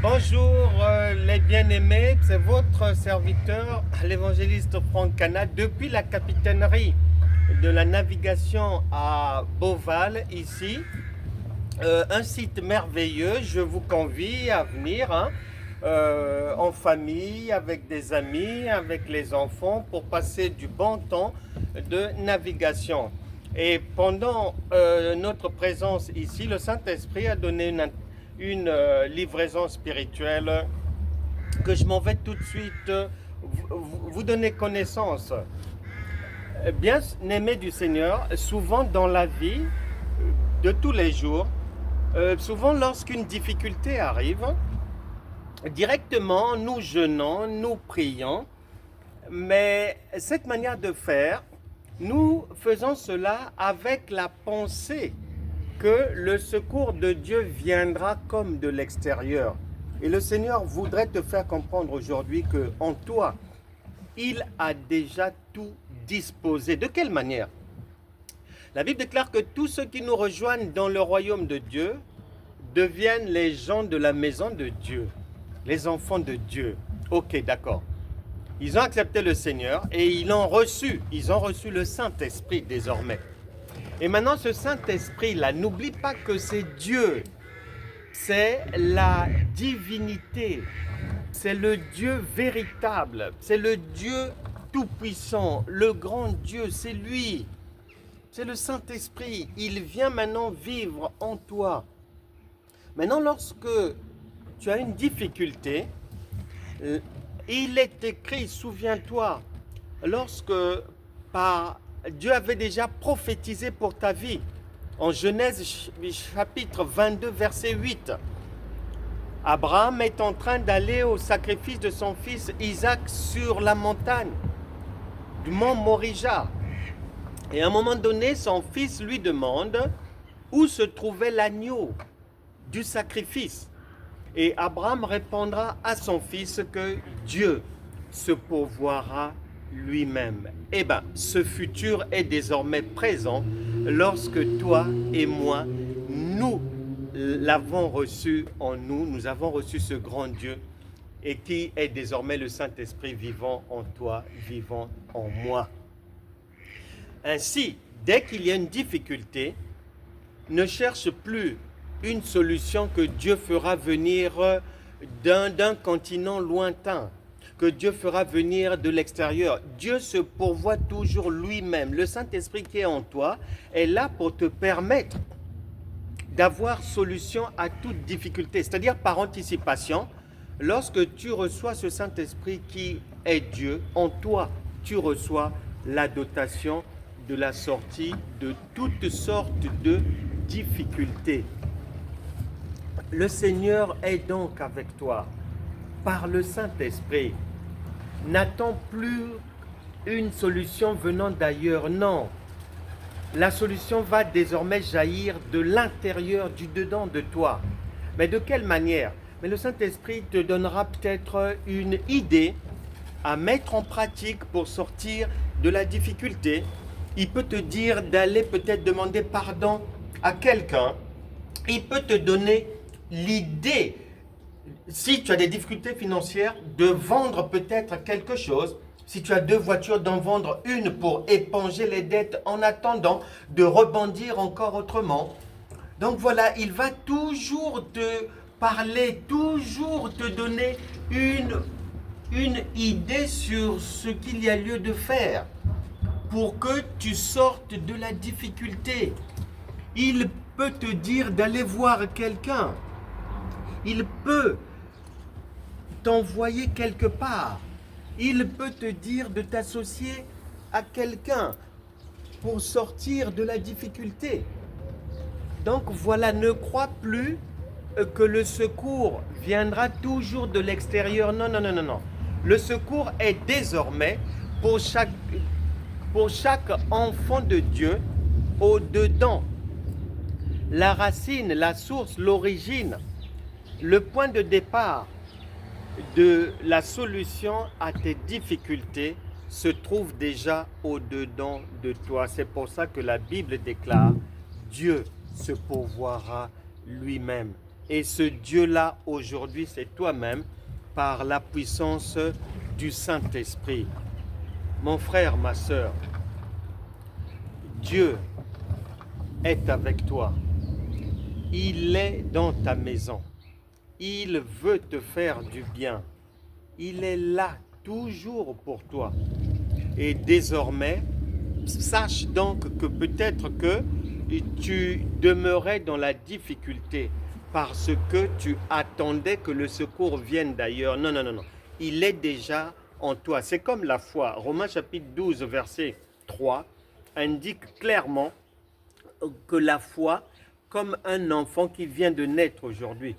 Bonjour les bien-aimés, c'est votre serviteur, l'évangéliste Franck Cana, depuis la capitainerie de la navigation à Beauval, ici. Un site merveilleux, je vous convie à venir en famille, avec des amis, avec les enfants, pour passer du bon temps de navigation. Et pendant notre présence ici, le Saint-Esprit a donné une livraison spirituelle que je m'en vais tout de suite vous donner connaissance. Bien aimé du Seigneur, souvent dans la vie de tous les jours, souvent lorsqu'une difficulté arrive, directement nous jeûnons, nous prions, mais cette manière de faire, nous faisons cela avec la pensée que le secours de Dieu viendra comme de l'extérieur. Et le Seigneur voudrait te faire comprendre aujourd'hui qu'en toi, il a déjà tout disposé. De quelle manière? La Bible déclare que tous ceux qui nous rejoignent dans le royaume de Dieu deviennent les gens de la maison de Dieu, les enfants de Dieu. Ok, d'accord. Ils ont accepté le Seigneur et ils ont reçu le Saint-Esprit désormais. Et maintenant, ce Saint-Esprit-là, n'oublie pas que c'est Dieu, c'est la divinité, c'est le Dieu véritable, c'est le Dieu tout-puissant, le grand Dieu, c'est lui, c'est le Saint-Esprit. Il vient maintenant vivre en toi. Maintenant, lorsque tu as une difficulté, il est écrit, souviens-toi, lorsque Dieu avait déjà prophétisé pour ta vie, en Genèse chapitre 22, verset 8. Abraham est en train d'aller au sacrifice de son fils Isaac sur la montagne du mont Morija. Et à un moment donné, son fils lui demande où se trouvait l'agneau du sacrifice. Et Abraham répondra à son fils que Dieu se pourvoira lui-même. Eh bien, ce futur est désormais présent lorsque toi et moi, nous l'avons reçu en nous, nous avons reçu ce grand Dieu et qui est désormais le Saint-Esprit vivant en toi, vivant en moi. Ainsi, dès qu'il y a une difficulté, ne cherche plus une solution que Dieu fera venir d'un continent lointain, que Dieu fera venir de l'extérieur. Dieu se pourvoit toujours lui-même. Le Saint-Esprit qui est en toi est là pour te permettre d'avoir solution à toute difficulté. C'est-à-dire par anticipation, lorsque tu reçois ce Saint-Esprit qui est Dieu, en toi, tu reçois la dotation de la sortie de toutes sortes de difficultés. Le Seigneur est donc avec toi par le Saint-Esprit. N'attends plus une solution venant d'ailleurs, non. La solution va désormais jaillir de l'intérieur, du dedans de toi. Mais de quelle manière? Mais le Saint-Esprit te donnera peut-être une idée à mettre en pratique pour sortir de la difficulté. Il peut te dire d'aller peut-être demander pardon à quelqu'un. Il peut te donner l'idée, si tu as des difficultés financières, de vendre peut-être quelque chose. Si tu as 2 voitures, d'en vendre une pour éponger les dettes en attendant de rebondir encore autrement. Donc voilà, il va toujours te parler, toujours te donner une idée sur ce qu'il y a lieu de faire pour que tu sortes de la difficulté. Il peut te dire d'aller voir quelqu'un. Il peut t'envoyer quelque part. Il peut te dire de t'associer à quelqu'un pour sortir de la difficulté. Donc voilà, ne crois plus que le secours viendra toujours de l'extérieur. Non, non, non, non, non. Le secours est désormais pour chaque enfant de Dieu au-dedans. La racine, la source, l'origine, le point de départ de la solution à tes difficultés se trouve déjà au-dedans de toi. C'est pour ça que la Bible déclare Dieu se pourvoira lui-même. Et ce Dieu-là, aujourd'hui, c'est toi-même, par la puissance du Saint-Esprit. Mon frère, ma sœur, Dieu est avec toi. Il est dans ta maison. Il veut te faire du bien. Il est là, toujours pour toi. Et désormais, sache donc que peut-être que tu demeurais dans la difficulté parce que tu attendais que le secours vienne d'ailleurs. Non, non, non, non. Il est déjà en toi. C'est comme la foi. Romains chapitre 12, verset 3, indique clairement que la foi, comme un enfant qui vient de naître aujourd'hui,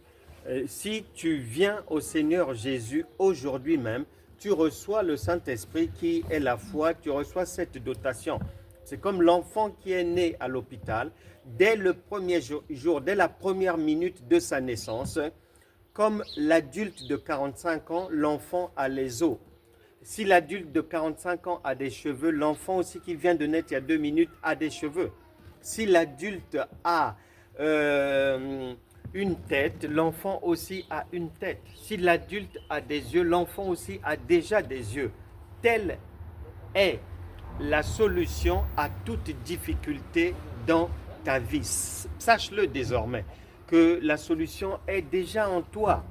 si tu viens au Seigneur Jésus aujourd'hui même, tu reçois le Saint-Esprit qui est la foi, tu reçois cette dotation. C'est comme l'enfant qui est né à l'hôpital, dès le premier jour, dès la première minute de sa naissance, comme l'adulte de 45 ans, l'enfant a les os. Si l'adulte de 45 ans a des cheveux, l'enfant aussi qui vient de naître il y a 2 minutes a des cheveux. Si l'adulte a une tête, l'enfant aussi a une tête. Si l'adulte a des yeux, l'enfant aussi a déjà des yeux. Telle est la solution à toute difficulté dans ta vie. Sache-le désormais, que la solution est déjà en toi.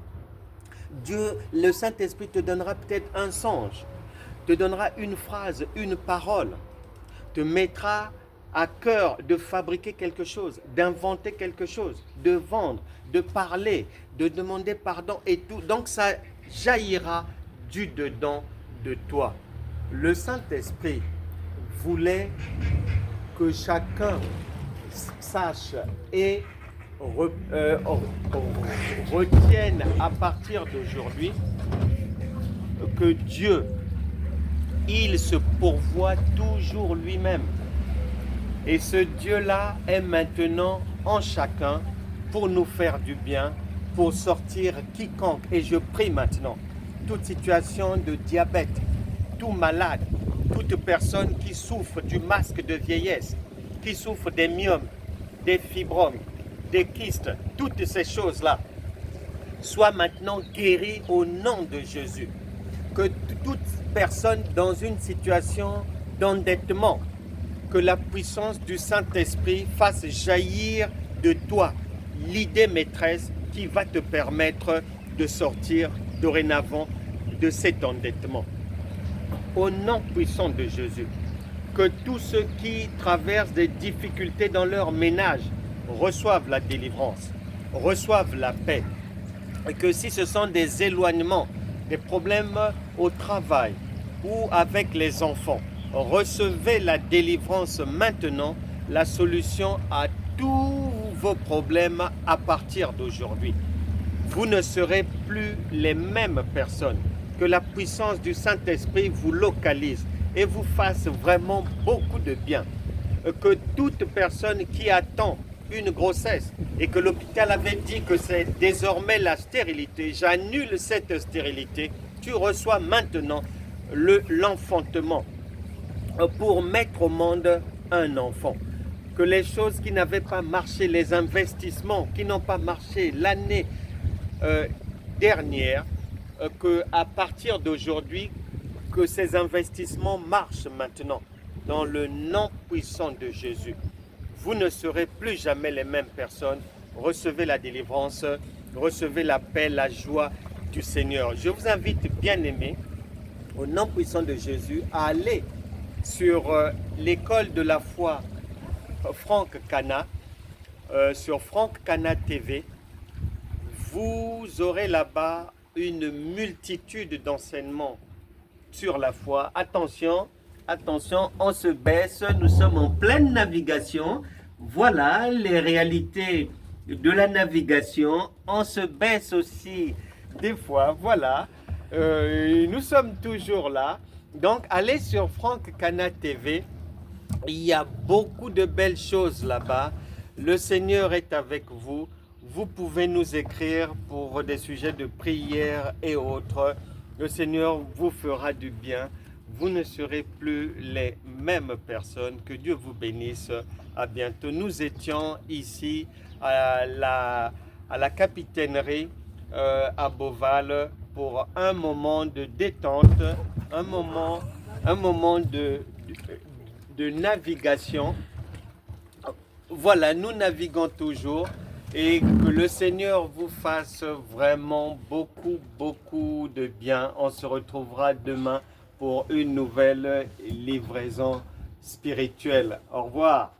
Dieu, le Saint-Esprit te donnera peut-être un songe, te donnera une phrase, une parole, te mettra à cœur de fabriquer quelque chose, d'inventer quelque chose, de vendre, de parler, de demander pardon et tout. Donc ça jaillira du dedans de toi. Le Saint-Esprit voulait que chacun sache et retienne à partir d'aujourd'hui que Dieu, il se pourvoit toujours lui-même. Et ce Dieu-là est maintenant en chacun pour nous faire du bien, pour sortir quiconque. Et je prie maintenant, toute situation de diabète, tout malade, toute personne qui souffre du masque de vieillesse, qui souffre des myomes, des fibromes, des kystes, toutes ces choses-là, soient maintenant guéries au nom de Jésus. Que toute personne dans une situation d'endettement, que la puissance du Saint-Esprit fasse jaillir de toi l'idée maîtresse qui va te permettre de sortir dorénavant de cet endettement. Au nom puissant de Jésus, que tous ceux qui traversent des difficultés dans leur ménage reçoivent la délivrance, reçoivent la paix. Et que si ce sont des éloignements, des problèmes au travail ou avec les enfants, recevez la délivrance maintenant, la solution à tous vos problèmes à partir d'aujourd'hui. Vous ne serez plus les mêmes personnes. Que la puissance du Saint-Esprit vous localise et vous fasse vraiment beaucoup de bien. Que toute personne qui attend une grossesse et que l'hôpital avait dit que c'est désormais la stérilité, j'annule cette stérilité, tu reçois maintenant l'enfantement pour mettre au monde un enfant. Que les choses qui n'avaient pas marché, les investissements qui n'ont pas marché l'année dernière, qu'à partir d'aujourd'hui, que ces investissements marchent maintenant dans le nom puissant de Jésus. Vous ne serez plus jamais les mêmes personnes. Recevez la délivrance, recevez la paix, la joie du Seigneur. Je vous invite, bien-aimés, au nom puissant de Jésus, à aller sur l'école de la foi Franck Cana, sur Franck Cana TV. Vous aurez là-bas une multitude d'enseignements sur la foi. Attention, attention, on se baisse, nous sommes en pleine navigation. Voilà les réalités de la navigation. On se baisse aussi des fois, voilà. Nous sommes toujours là. Donc, allez sur Franck Cana TV. Il y a beaucoup de belles choses là-bas. Le Seigneur est avec vous. Vous pouvez nous écrire pour des sujets de prière et autres. Le Seigneur vous fera du bien. Vous ne serez plus les mêmes personnes. Que Dieu vous bénisse. À bientôt. Nous étions ici à à la capitainerie à Beauval pour un moment de détente, un moment de navigation. Voilà, nous naviguons toujours et que le Seigneur vous fasse vraiment beaucoup de bien. On se retrouvera demain pour une nouvelle livraison spirituelle. Au revoir.